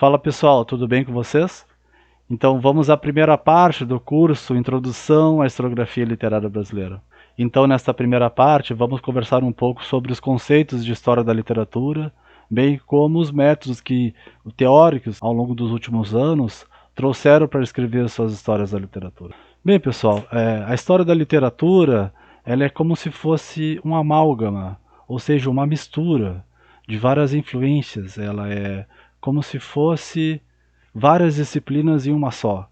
Fala pessoal, tudo bem com vocês? Então vamos à primeira parte do curso Introdução à Historiografia Literária Brasileira. Então nesta primeira parte vamos conversar um pouco sobre os conceitos de história da literatura, bem como os métodos que os teóricos ao longo dos últimos anos trouxeram para escrever suas histórias da literatura. Bem pessoal, a história da literatura ela é como se fosse um amálgama, ou seja, uma mistura de várias influências. Ela é como se fosse várias disciplinas em uma só.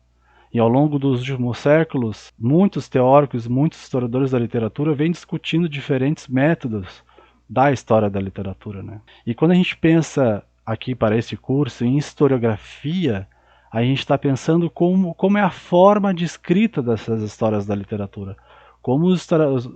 E ao longo dos últimos séculos, muitos teóricos, muitos historiadores da literatura vêm discutindo diferentes métodos da história da literatura, né? E quando a gente pensa aqui para esse curso em historiografia, a gente está pensando como é a forma de escrita dessas histórias da literatura. Como os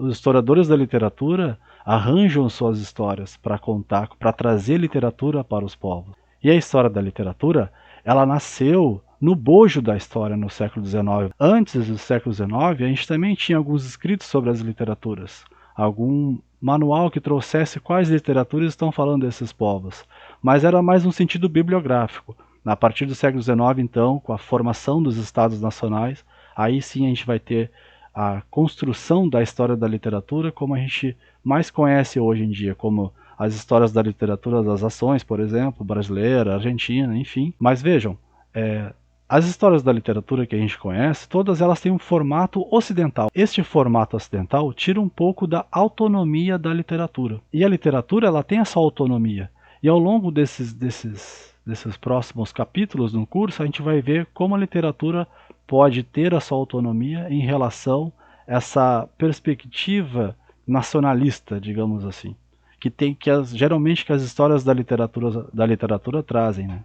historiadores da literatura arranjam suas histórias para contar, para trazer literatura para os povos. E a história da literatura, ela nasceu no bojo da história no século XIX. Antes do século XIX, a gente também tinha alguns escritos sobre as literaturas, algum manual que trouxesse quais literaturas estão falando desses povos, mas era mais um sentido bibliográfico. A partir do século XIX, então, com a formação dos estados nacionais, aí sim a gente vai ter a construção da história da literatura como a gente mais conhece hoje em dia, como as histórias da literatura das ações, por exemplo, brasileira, argentina, enfim. Mas vejam, as histórias da literatura que a gente conhece, todas elas têm um formato ocidental. Este formato ocidental tira um pouco da autonomia da literatura. E a literatura ela tem essa autonomia. E ao longo desses próximos capítulos no curso, a gente vai ver como a literatura pode ter a sua autonomia em relação a essa perspectiva nacionalista, digamos assim, geralmente que as histórias da literatura trazem, né?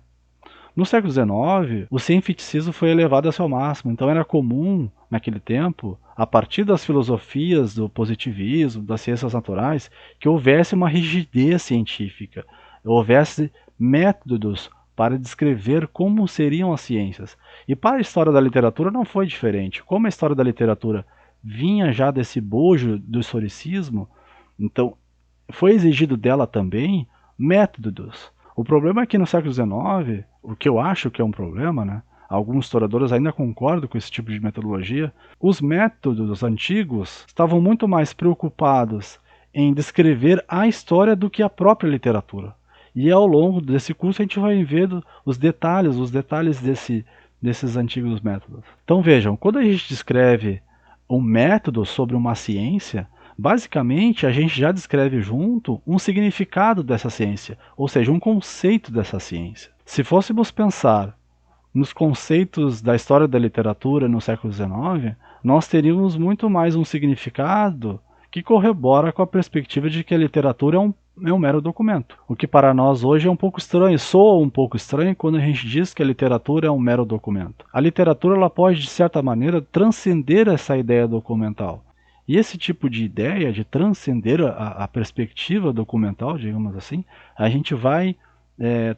No século XIX, o cientificismo foi elevado ao seu máximo, então era comum, naquele tempo, a partir das filosofias do positivismo, das ciências naturais, que houvesse uma rigidez científica, houvesse métodos para descrever como seriam as ciências. E para a história da literatura não foi diferente. Como a história da literatura vinha já desse bojo do historicismo, então foi exigido dela também métodos. O problema é que no século XIX, o que eu acho que é um problema, né? Alguns historiadores ainda concordam com esse tipo de metodologia, os métodos antigos estavam muito mais preocupados em descrever a história do que a própria literatura. E ao longo desse curso a gente vai ver os detalhes desses antigos métodos. Então vejam, quando a gente descreve um método sobre uma ciência, basicamente, a gente já descreve junto um significado dessa ciência, ou seja, um conceito dessa ciência. Se fôssemos pensar nos conceitos da história da literatura no século XIX, nós teríamos muito mais um significado que corrobora com a perspectiva de que a literatura é um mero documento. O que para nós hoje é um pouco estranho, soa um pouco estranho quando a gente diz que a literatura é um mero documento. A literatura ela pode, de certa maneira, transcender essa ideia documental. E esse tipo de ideia de transcender a perspectiva documental, digamos assim, a gente vai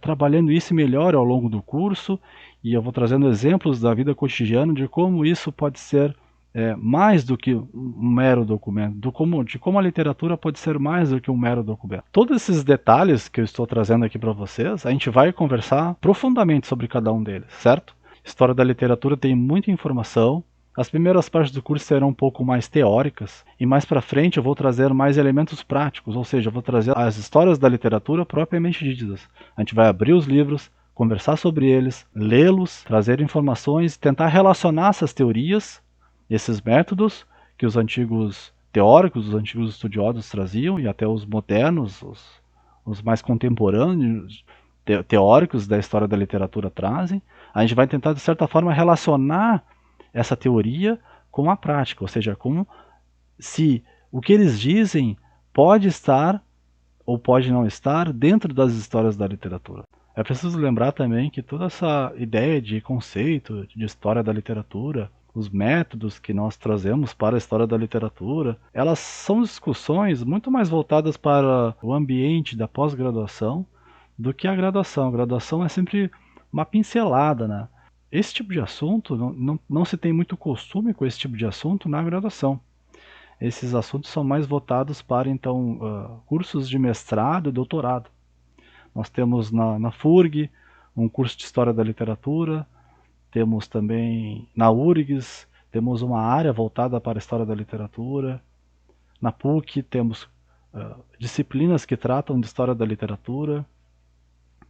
trabalhando isso melhor ao longo do curso, e eu vou trazendo exemplos da vida cotidiana de como isso pode ser mais do que um mero documento, de como a literatura pode ser mais do que um mero documento. Todos esses detalhes que eu estou trazendo aqui para vocês, a gente vai conversar profundamente sobre cada um deles, certo? História da literatura tem muita informação. As primeiras partes do curso serão um pouco mais teóricas, e mais para frente eu vou trazer mais elementos práticos, ou seja, eu vou trazer as histórias da literatura propriamente ditas. A gente vai abrir os livros, conversar sobre eles, lê-los, trazer informações, tentar relacionar essas teorias, esses métodos que os antigos teóricos, os antigos estudiosos traziam, e até os modernos, os mais contemporâneos, teóricos da história da literatura trazem. A gente vai tentar, de certa forma, relacionar essa teoria com a prática, ou seja, como se o que eles dizem pode estar ou pode não estar dentro das histórias da literatura. É preciso lembrar também que toda essa ideia de conceito, de história da literatura, os métodos que nós trazemos para a história da literatura, elas são discussões muito mais voltadas para o ambiente da pós-graduação do que a graduação. A graduação é sempre uma pincelada, né? Esse tipo de assunto, não se tem muito costume com esse tipo de assunto na graduação. Esses assuntos são mais voltados para, então, cursos de mestrado e doutorado. Nós temos na FURG um curso de História da Literatura, temos também na URGS, temos uma área voltada para a História da Literatura, na PUC temos disciplinas que tratam de História da Literatura,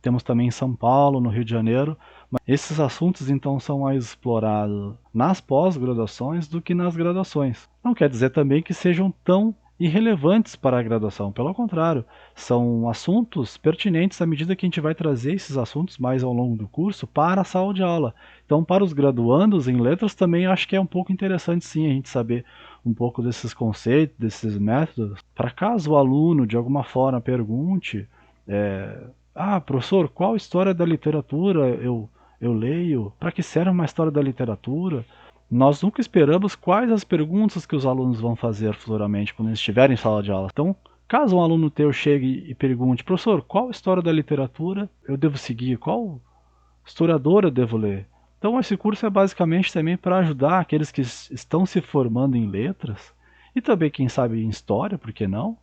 temos também em São Paulo, no Rio de Janeiro, mas esses assuntos então são mais explorados nas pós-graduações do que nas graduações. Não quer dizer também que sejam tão irrelevantes para a graduação, pelo contrário, são assuntos pertinentes à medida que a gente vai trazer esses assuntos mais ao longo do curso para a sala de aula. Então, para os graduandos em letras também acho que é um pouco interessante sim a gente saber um pouco desses conceitos, desses métodos, para caso o aluno de alguma forma pergunte professor, qual história da literatura eu leio? Para que serve uma história da literatura? Nós nunca esperamos quais as perguntas que os alunos vão fazer futuramente quando eles estiverem em sala de aula. Então, caso um aluno teu chegue e pergunte, professor, qual história da literatura eu devo seguir? Qual historiador eu devo ler? Então, esse curso é basicamente também para ajudar aqueles que estão se formando em letras e também, quem sabe, em história, por que não?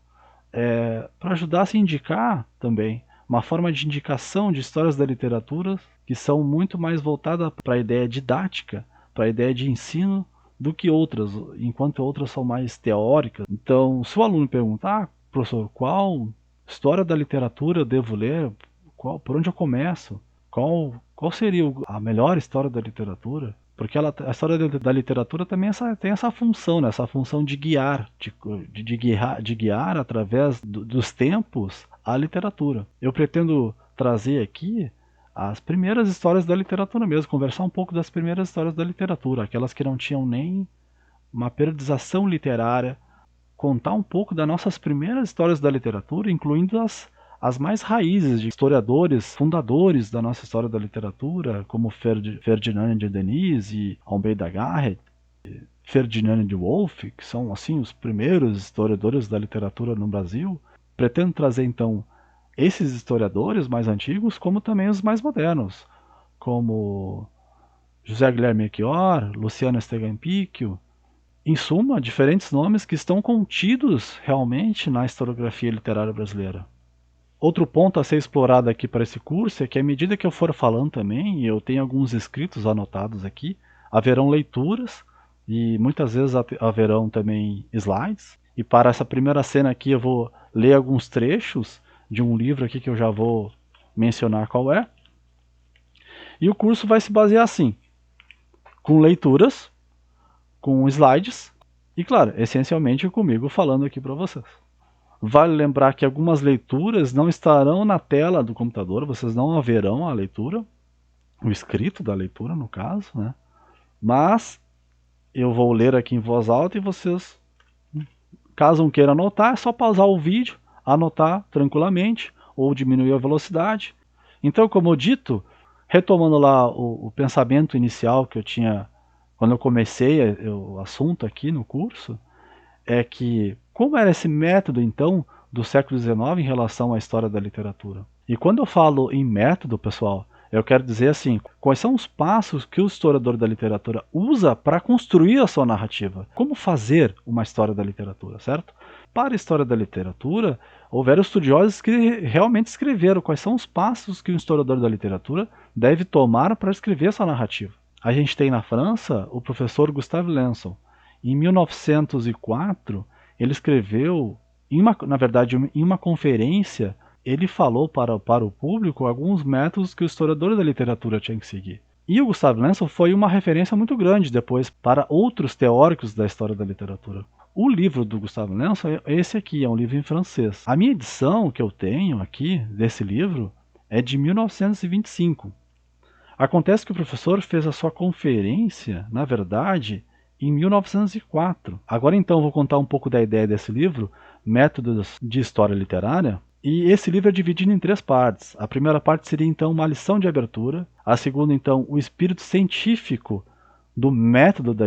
Para ajudar a se indicar também. Uma forma de indicação de histórias da literatura que são muito mais voltadas para a ideia didática, para a ideia de ensino, do que outras, enquanto outras são mais teóricas. Então, se o aluno perguntar, professor, qual história da literatura eu devo ler? Por onde eu começo? Qual seria a melhor história da literatura? Porque a história da literatura também tem essa função, né? Essa função de guiar, de guiar através dos tempos a literatura. Eu pretendo trazer aqui as primeiras histórias da literatura mesmo, conversar um pouco das primeiras histórias da literatura, aquelas que não tinham nem uma periodização literária, contar um pouco das nossas primeiras histórias da literatura, incluindo as mais raízes de historiadores, fundadores da nossa história da literatura, como Ferdinand de Denis e Almeida Garrett, Ferdinand de Wolff, que são assim os primeiros historiadores da literatura no Brasil. Pretendo trazer então esses historiadores mais antigos, como também os mais modernos, como José Guilherme Melchior, Luciano Esteban Picchio, em suma, diferentes nomes que estão contidos realmente na historiografia literária brasileira. Outro ponto a ser explorado aqui para esse curso é que à medida que eu for falando também, e eu tenho alguns escritos anotados aqui, haverão leituras e muitas vezes haverão também slides. E para essa primeira cena aqui eu vou ler alguns trechos de um livro aqui que eu já vou mencionar qual é. E o curso vai se basear assim, com leituras, com slides e, claro, essencialmente comigo falando aqui para vocês. Vale lembrar que algumas leituras não estarão na tela do computador, vocês não haverão a leitura, o escrito da leitura no caso, né? Mas eu vou ler aqui em voz alta e vocês, caso queiram anotar, é só pausar o vídeo, anotar tranquilamente ou diminuir a velocidade. Então, como eu dito, retomando lá o pensamento inicial que eu tinha quando eu comecei o assunto aqui no curso, é que como era esse método então do século XIX em relação à história da literatura? E quando eu falo em método, pessoal, eu quero dizer assim, quais são os passos que o historiador da literatura usa para construir a sua narrativa? Como fazer uma história da literatura, certo? Para a história da literatura, houveram estudiosos que realmente escreveram quais são os passos que o historiador da literatura deve tomar para escrever essa narrativa. A gente tem na França o professor Gustave Lençon. Em 1904, ele escreveu, na verdade, em uma conferência, ele falou para o público alguns métodos que o historiador da literatura tinha que seguir. E o Gustave Lençon foi uma referência muito grande depois para outros teóricos da história da literatura. O livro do Gustave Lençon é esse aqui, é um livro em francês. A minha edição que eu tenho aqui, desse livro, é de 1925. Acontece que o professor fez a sua conferência, na verdade, em 1904. Agora então vou contar um pouco da ideia desse livro, Métodos de História Literária. E esse livro é dividido em 3 partes. A primeira parte seria então uma lição de abertura. A segunda então o espírito científico do método da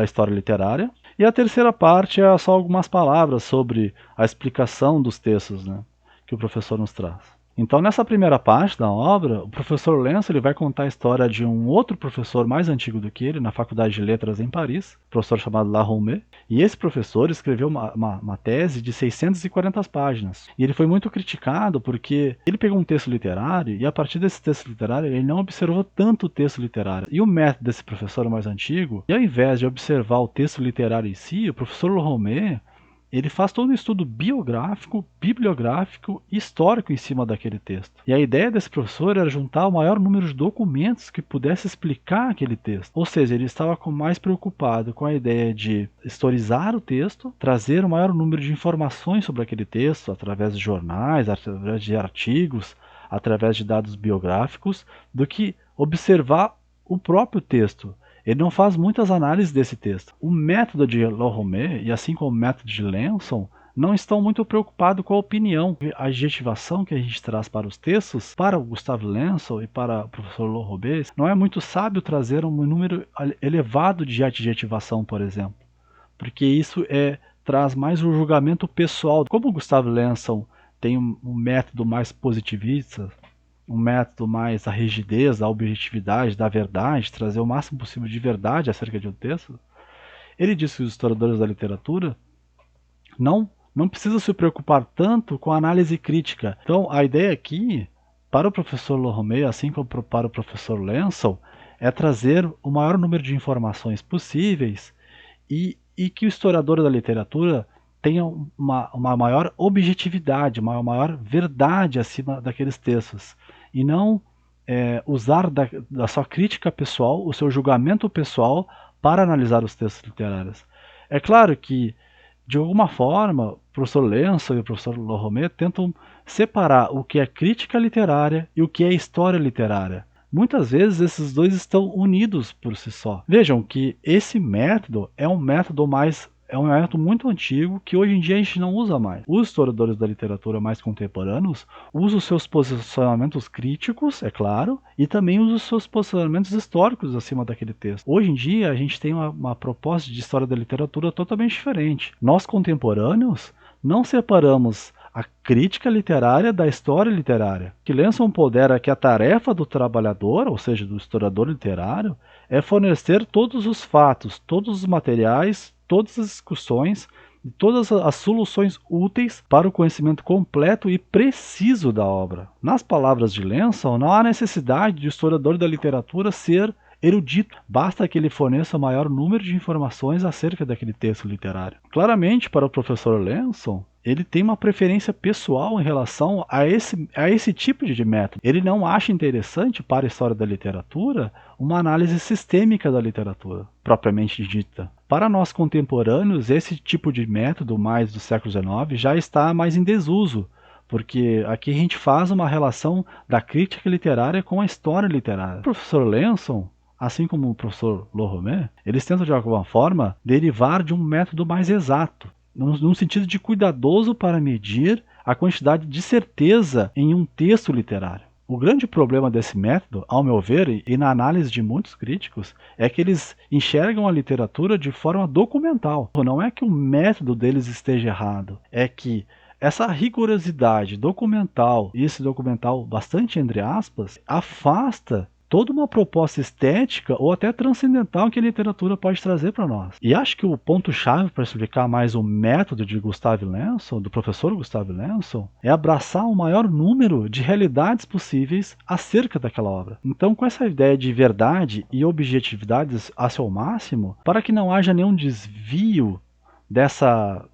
história literária. E a terceira parte é só algumas palavras sobre a explicação dos textos, né, que o professor nos traz. Então, nessa primeira parte da obra, o professor Lenço ele vai contar a história de um outro professor mais antigo do que ele, na Faculdade de Letras em Paris, professor chamado Laromé. E esse professor escreveu uma tese de 640 páginas. E ele foi muito criticado porque ele pegou um texto literário e, a partir desse texto literário, ele não observou tanto o texto literário. E o método desse professor mais antigo, e ao invés de observar o texto literário em si, o professor Laromé ele faz todo um estudo biográfico, bibliográfico e histórico em cima daquele texto. E a ideia desse professor era juntar o maior número de documentos que pudesse explicar aquele texto. Ou seja, ele estava mais preocupado com a ideia de historizar o texto, trazer o maior número de informações sobre aquele texto, através de jornais, através de artigos, através de dados biográficos, do que observar o próprio texto. Ele não faz muitas análises desse texto. O método de Laromé, e assim como o método de Lençon, não estão muito preocupados com a opinião. A adjetivação que a gente traz para os textos, para o Gustave Lençon e para o professor Laromé, não é muito sábio trazer um número elevado de adjetivação, por exemplo. Porque isso traz mais um julgamento pessoal. Como o Gustave Lençon tem um método mais positivista, um método mais a rigidez, a objetividade, da verdade, trazer o máximo possível de verdade acerca de um texto, ele diz que os historiadores da literatura não precisam se preocupar tanto com a análise crítica. Então, a ideia aqui, para o professor Laromé, assim como para o professor Lençon, é trazer o maior número de informações possíveis e que o historiador da literatura tenha uma maior objetividade, uma maior verdade acima daqueles textos. E não usar da sua crítica pessoal, o seu julgamento pessoal, para analisar os textos literários. É claro que, de alguma forma, o professor Lençon e o professor Laromé tentam separar o que é crítica literária e o que é história literária. Muitas vezes esses dois estão unidos por si só. Vejam que esse método é um método muito antigo que hoje em dia a gente não usa mais. Os historiadores da literatura mais contemporâneos usam os seus posicionamentos críticos, é claro, e também usam os seus posicionamentos históricos acima daquele texto. Hoje em dia a gente tem uma proposta de história da literatura totalmente diferente. Nós contemporâneos não separamos a crítica literária da história literária. Que Lençon pondera que a tarefa do trabalhador, ou seja, do historiador literário, é fornecer todos os fatos, todos os materiais, todas as discussões e todas as soluções úteis para o conhecimento completo e preciso da obra. Nas palavras de Lençon, não há necessidade de o historiador da literatura ser erudito, basta que ele forneça o maior número de informações acerca daquele texto literário. Claramente, para o professor Lençon, ele tem uma preferência pessoal em relação a esse tipo de método. Ele não acha interessante para a história da literatura uma análise sistêmica da literatura, propriamente dita. Para nós contemporâneos, esse tipo de método, mais do século XIX, já está mais em desuso, porque aqui a gente faz uma relação da crítica literária com a história literária. O professor Lençon, assim como o professor Laromé, eles tentam de alguma forma derivar de um método mais exato, num sentido de cuidadoso para medir a quantidade de certeza em um texto literário. O grande problema desse método, ao meu ver, e na análise de muitos críticos, é que eles enxergam a literatura de forma documental. Não é que o método deles esteja errado, é que essa rigorosidade documental, e esse documental bastante entre aspas, afasta toda uma proposta estética ou até transcendental que a literatura pode trazer para nós. E acho que o ponto-chave para explicar mais o método de Gustave Lençon, do professor Gustave Lençon, é abraçar o maior número de realidades possíveis acerca daquela obra. Então, com essa ideia de verdade e objetividade a seu máximo, para que não haja nenhum desvio dessa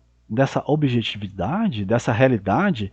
objetividade, dessa realidade,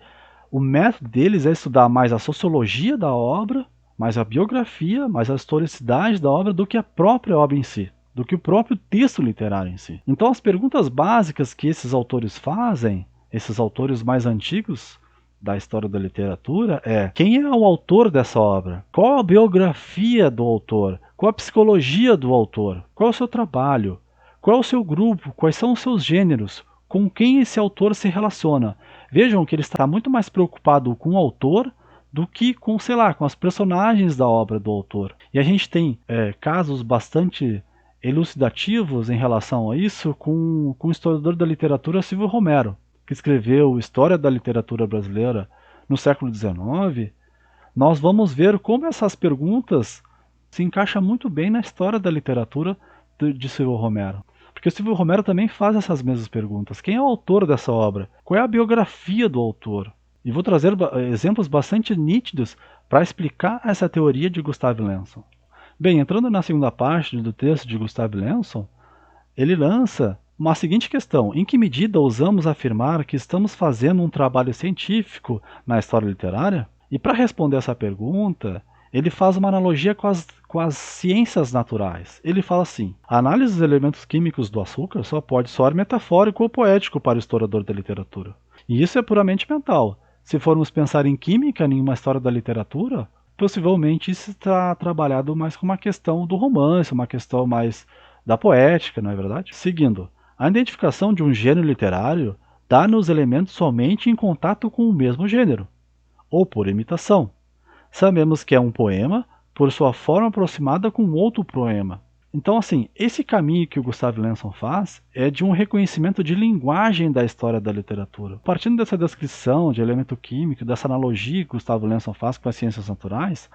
o método deles é estudar mais a sociologia da obra, mais a biografia, mais a historicidade da obra do que a própria obra em si, do que o próprio texto literário em si. Então as perguntas básicas que esses autores fazem, esses autores mais antigos da história da literatura, é: quem é o autor dessa obra? Qual a biografia do autor? Qual a psicologia do autor? Qual é o seu trabalho? Qual é o seu grupo? Quais são os seus gêneros? Com quem esse autor se relaciona? Vejam que ele está muito mais preocupado com o autor do que com, sei lá, com as personagens da obra do autor. E a gente tem casos bastante elucidativos em relação a isso com o historiador da literatura Silvio Romero, que escreveu História da Literatura Brasileira no século XIX, nós vamos ver como essas perguntas se encaixam muito bem na história da literatura de Silvio Romero. Porque o Silvio Romero também faz essas mesmas perguntas. Quem é o autor dessa obra? Qual é a biografia do autor? E vou trazer exemplos bastante nítidos para explicar essa teoria de Gustav Lenson. Bem, entrando na segunda parte do texto de Gustav Lenson, ele lança uma seguinte questão: em que medida ousamos afirmar que estamos fazendo um trabalho científico na história literária? E para responder essa pergunta, ele faz uma analogia com as ciências naturais. Ele fala assim: a análise dos elementos químicos do açúcar só pode soar metafórico ou poético para o historiador da literatura. E isso é puramente mental. Se formos pensar em química em uma história da literatura, possivelmente isso está trabalhado mais com uma questão do romance, uma questão mais da poética, não é verdade? Seguindo, a identificação de um gênero literário dá-nos elementos somente em contato com o mesmo gênero, ou por imitação. Sabemos que é um poema por sua forma aproximada com outro poema. Então, assim, esse caminho que o Gustav Lenson faz é de um reconhecimento de linguagem da história da literatura. Partindo dessa descrição de elemento químico, dessa analogia que Gustav Lenson faz com as ciências naturais,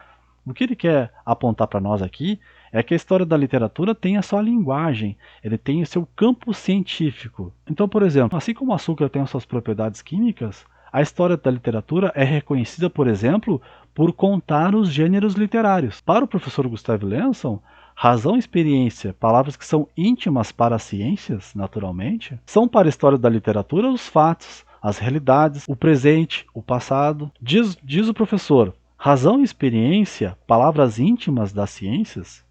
o que ele quer apontar para nós aqui é que a história da literatura tem a sua linguagem, ele tem o seu campo científico. Então, por exemplo, assim como o açúcar tem as suas propriedades químicas, a história da literatura é reconhecida, por exemplo, por contar os gêneros literários. Para o professor Gustav Lenson, razão e experiência, palavras que são íntimas para as ciências, naturalmente, são para a história da literatura os fatos, as realidades, o presente, o passado. Diz o professor, razão e experiência, palavras íntimas das ciências,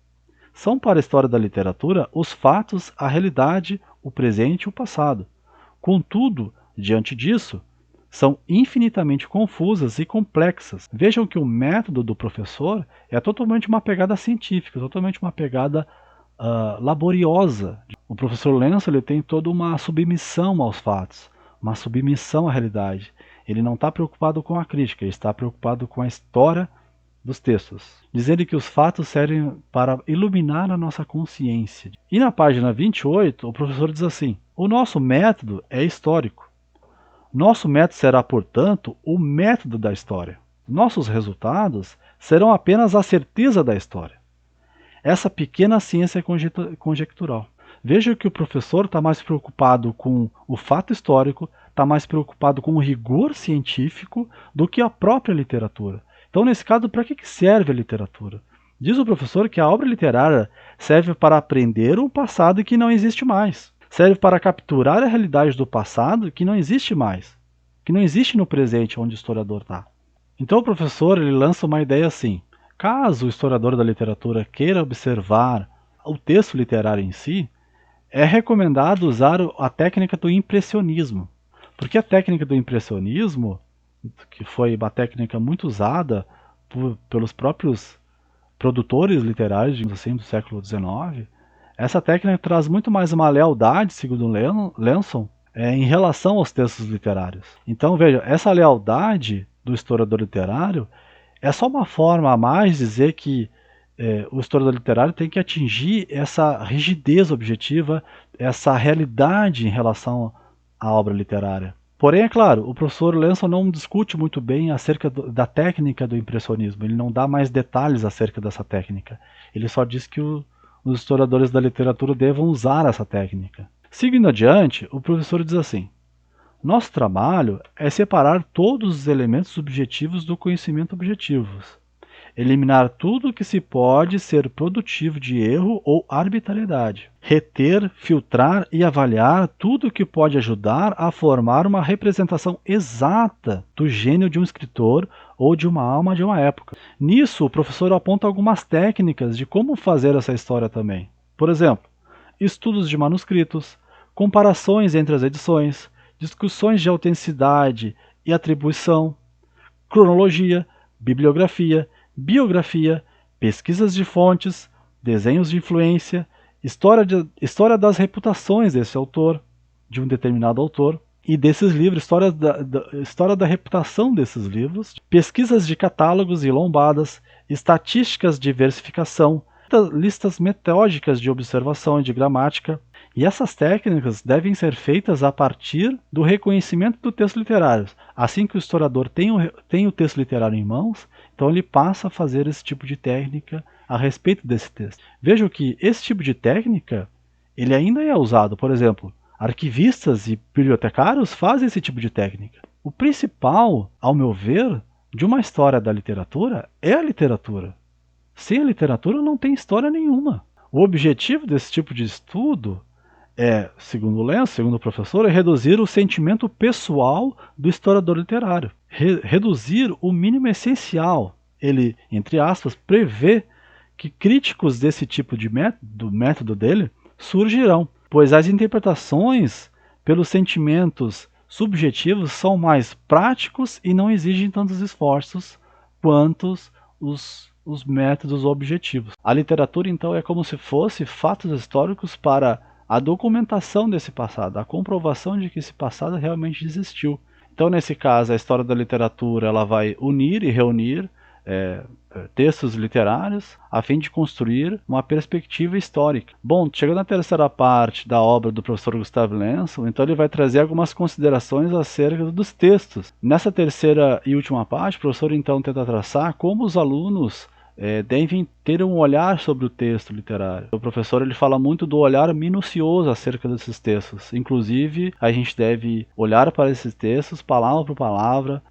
são para a história da literatura os fatos, a realidade, o presente e o passado. Contudo, diante disso, são infinitamente confusas e complexas. Vejam que o método do professor é totalmente uma pegada científica, totalmente uma pegada laboriosa. O professor Lenson ele tem toda uma submissão aos fatos, uma submissão à realidade. Ele não está preocupado com a crítica, ele está preocupado com a história dos textos, dizendo que os fatos servem para iluminar a nossa consciência. E na página 28, o professor diz assim: o nosso método é histórico. Nosso método será, portanto, o método da história. Nossos resultados serão apenas a certeza da história. Essa pequena ciência é conjectural. Veja que o professor está mais preocupado com o fato histórico, está mais preocupado com o rigor científico do que a própria literatura. Então, nesse caso, para que serve a literatura? Diz o professor que a obra literária serve para aprender um passado que não existe mais. Serve para capturar a realidade do passado que não existe mais, que não existe no presente onde o historiador está. Então o professor ele lança uma ideia assim: caso o historiador da literatura queira observar o texto literário em si, é recomendado usar a técnica do impressionismo, porque a técnica do impressionismo, que foi uma técnica muito usada pelos próprios produtores literários assim, do século XIX, essa técnica traz muito mais uma lealdade, segundo Lenson, em relação aos textos literários. Então, veja, essa lealdade do historiador literário é só uma forma a mais de dizer que o historiador literário tem que atingir essa rigidez objetiva, essa realidade em relação à obra literária. Porém, é claro, o professor Lenson não discute muito bem acerca da técnica do impressionismo, ele não dá mais detalhes acerca dessa técnica. Ele só diz que os historiadores da literatura devam usar essa técnica. Seguindo adiante, o professor diz assim: nosso trabalho é separar todos os elementos subjetivos do conhecimento objetivos, eliminar tudo que se pode ser produtivo de erro ou arbitrariedade, reter, filtrar e avaliar tudo que pode ajudar a formar uma representação exata do gênio de um escritor ou de uma alma de uma época. Nisso, o professor aponta algumas técnicas de como fazer essa história também. Por exemplo, estudos de manuscritos, comparações entre as edições, discussões de autenticidade e atribuição, cronologia, bibliografia, biografia, pesquisas de fontes, desenhos de influência, história das reputações desse autor, de um determinado autor, e desses livros, história da reputação desses livros, pesquisas de catálogos e lombadas, estatísticas de versificação, listas metódicas de observação e de gramática, E essas técnicas devem ser feitas a partir do reconhecimento do texto literário. Assim que o historiador tem o texto literário em mãos, então ele passa a fazer esse tipo de técnica a respeito desse texto. Vejam que esse tipo de técnica ele ainda é usado. Por exemplo, arquivistas e bibliotecários fazem esse tipo de técnica. O principal, ao meu ver, de uma história da literatura é a literatura. Sem a literatura não tem história nenhuma. O objetivo desse tipo de estudo segundo o Lenço, segundo o professor, é reduzir o sentimento pessoal do historiador literário. Reduzir o mínimo essencial. Ele, entre aspas, prevê que críticos desse tipo de método dele surgirão, pois as interpretações pelos sentimentos subjetivos são mais práticos e não exigem tantos esforços quanto os métodos objetivos. A literatura, então, é como se fosse fatos históricos para a documentação desse passado, a comprovação de que esse passado realmente existiu. Então, nesse caso, a história da literatura ela vai unir e reunir textos literários a fim de construir uma perspectiva histórica. Bom, chegando na terceira parte da obra do professor Gustave Lençon, então ele vai trazer algumas considerações acerca dos textos. Nessa terceira e última parte, o professor então tenta traçar como os alunos devem ter um olhar sobre o texto literário. O professor ele fala muito do olhar minucioso acerca desses textos. Inclusive, a gente deve olhar para esses textos palavra por palavra,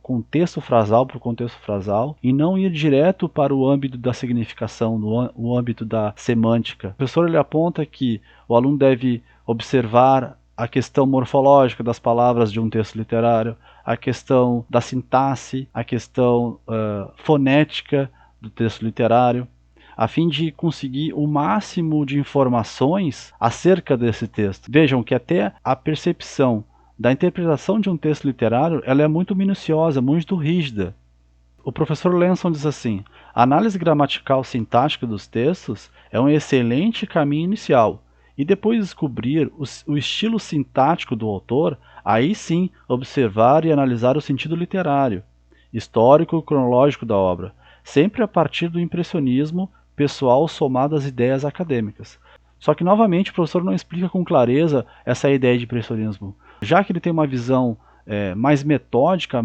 contexto frasal por contexto frasal, e não ir direto para o âmbito da significação, no âmbito da semântica. O professor ele aponta que o aluno deve observar a questão morfológica das palavras de um texto literário, a questão da sintaxe, a questão fonética do texto literário, a fim de conseguir o máximo de informações acerca desse texto. Vejam que até a percepção da interpretação de um texto literário ela é muito minuciosa, muito rígida. O professor Lençon diz assim: a análise gramatical sintática dos textos é um excelente caminho inicial, e depois de descobrir o estilo sintático do autor, aí sim observar e analisar o sentido literário, histórico e cronológico da obra, sempre a partir do impressionismo pessoal somado às ideias acadêmicas. Só que, novamente, o professor não explica com clareza essa ideia de impressionismo. Já que ele tem uma visão mais metódica,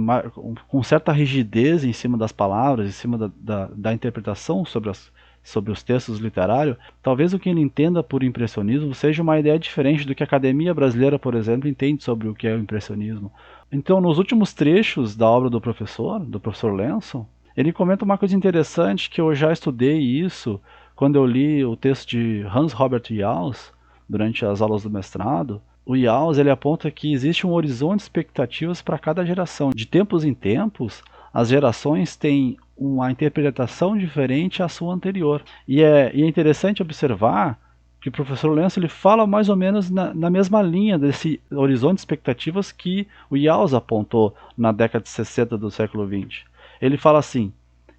com certa rigidez em cima das palavras, em cima da interpretação sobre os textos literários, talvez o que ele entenda por impressionismo seja uma ideia diferente do que a academia brasileira, por exemplo, entende sobre o que é o impressionismo. Então, nos últimos trechos da obra do professor Lençon, ele comenta uma coisa interessante que eu já estudei isso quando eu li o texto de Hans Robert Jauss durante as aulas do mestrado. O Jauss ele aponta que existe um horizonte de expectativas para cada geração. De tempos em tempos, as gerações têm uma interpretação diferente à sua anterior. E é interessante observar que o professor Lençon ele fala mais ou menos na mesma linha desse horizonte de expectativas que o Jauss apontou na década de 60 do século XX. Ele fala assim: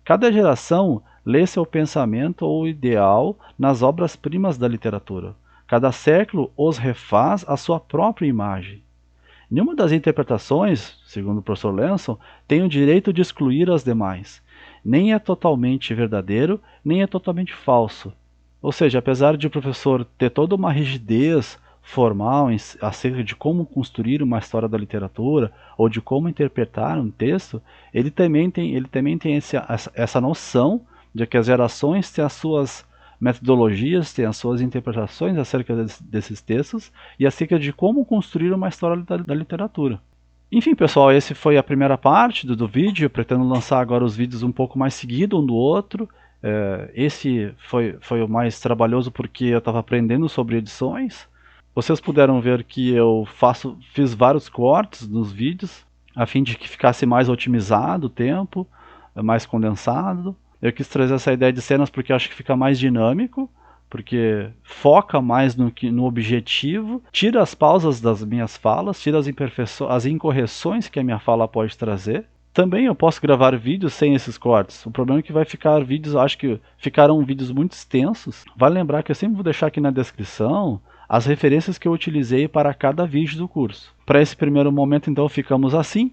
cada geração lê seu pensamento ou ideal nas obras-primas da literatura. Cada século os refaz à sua própria imagem. Nenhuma das interpretações, segundo o professor Lençon, tem o direito de excluir as demais. Nem é totalmente verdadeiro, nem é totalmente falso. Ou seja, apesar de o professor ter toda uma rigidez formal acerca de como construir uma história da literatura ou de como interpretar um texto, ele também tem essa noção de que as gerações têm as suas metodologias, têm as suas interpretações acerca desses textos e acerca de como construir uma história da literatura. Enfim, pessoal, essa foi a primeira parte do vídeo. Eu pretendo lançar agora os vídeos um pouco mais seguido um do outro. Esse foi o mais trabalhoso porque eu estava aprendendo sobre edições. Vocês puderam ver que eu fiz vários cortes nos vídeos, a fim de que ficasse mais otimizado o tempo, mais condensado. Eu quis trazer essa ideia de cenas porque eu acho que fica mais dinâmico, porque foca mais no objetivo, tira as pausas das minhas falas, tira as incorreções que a minha fala pode trazer. Também eu posso gravar vídeos sem esses cortes. O problema é que vai ficar vídeos, acho que ficarão vídeos muito extensos. Vale lembrar que eu sempre vou deixar aqui na descrição as referências que eu utilizei para cada vídeo do curso. Para esse primeiro momento, então, ficamos assim.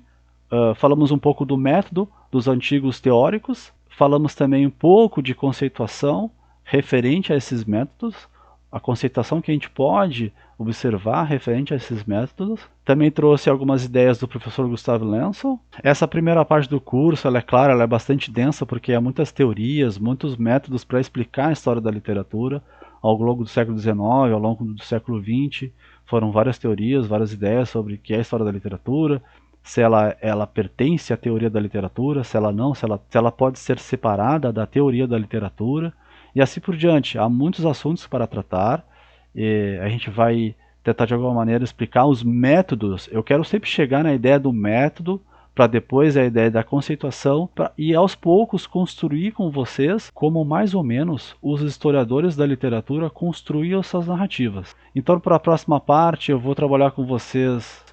Falamos um pouco do método dos antigos teóricos, falamos também um pouco de conceituação referente a esses métodos, a conceituação que a gente pode observar referente a esses métodos. Também trouxe algumas ideias do professor Gustavo Lensel. Essa primeira parte do curso, ela é clara, ela é bastante densa, porque há muitas teorias, muitos métodos para explicar a história da literatura. Ao longo do século XIX, ao longo do século XX, foram várias teorias, várias ideias sobre o que é a história da literatura, se ela pertence à teoria da literatura, se ela não, se ela pode ser separada da teoria da literatura, e assim por diante. Há muitos assuntos para tratar, e a gente vai tentar de alguma maneira explicar os métodos. Eu quero sempre chegar na ideia do método, para depois a ideia da conceituação, e aos poucos construir com vocês como mais ou menos os historiadores da literatura construíam suas narrativas. Então, para a próxima parte, eu vou trabalhar com vocês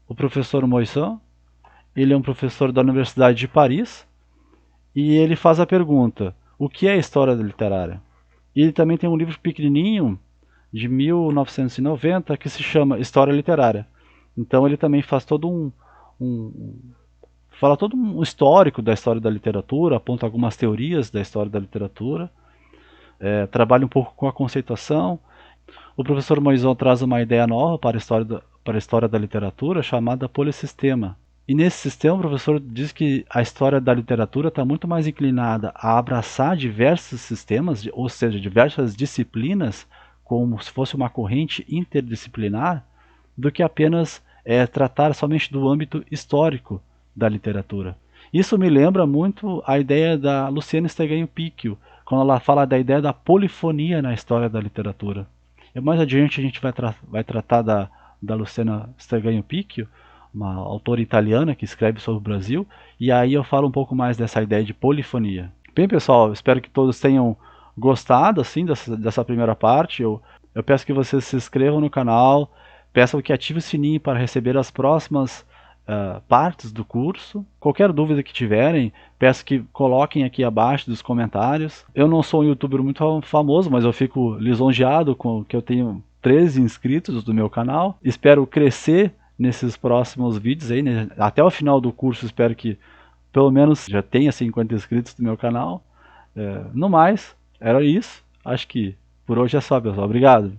o professor Moissan. Ele é um professor da Universidade de Paris, e ele faz a pergunta: o que é história literária? E ele também tem um livro pequenininho, de 1990, que se chama História Literária. Então ele também faz fala todo um histórico da história da literatura, aponta algumas teorias da história da literatura, trabalha um pouco com a conceituação. O professor Moisão traz uma ideia nova para a história da literatura, chamada polissistema. E nesse sistema o professor diz que a história da literatura está muito mais inclinada a abraçar diversos sistemas, ou seja, diversas disciplinas, como se fosse uma corrente interdisciplinar, do que apenas tratar somente do âmbito histórico da literatura. Isso me lembra muito a ideia da Luciana Esteganho-Picchio, quando ela fala da ideia da polifonia na história da literatura. E mais adiante a gente vai tratar da Luciana Esteganho-Picchio, uma autora italiana que escreve sobre o Brasil, e aí eu falo um pouco mais dessa ideia de polifonia. Bem, pessoal, espero que todos tenham gostado assim dessa primeira parte. Eu peço que vocês se inscrevam no canal, peçam que ativem o sininho para receber as próximas partes do curso. Qualquer dúvida que tiverem, peço que coloquem aqui abaixo dos comentários. Eu não sou um youtuber muito famoso, mas eu fico lisonjeado com que eu tenho 13 inscritos do meu canal. Espero crescer nesses próximos vídeos aí, né? Até o final do curso espero que pelo menos já tenha 50 inscritos no meu canal. No mais, era isso. Acho que por hoje é só, pessoal. Obrigado.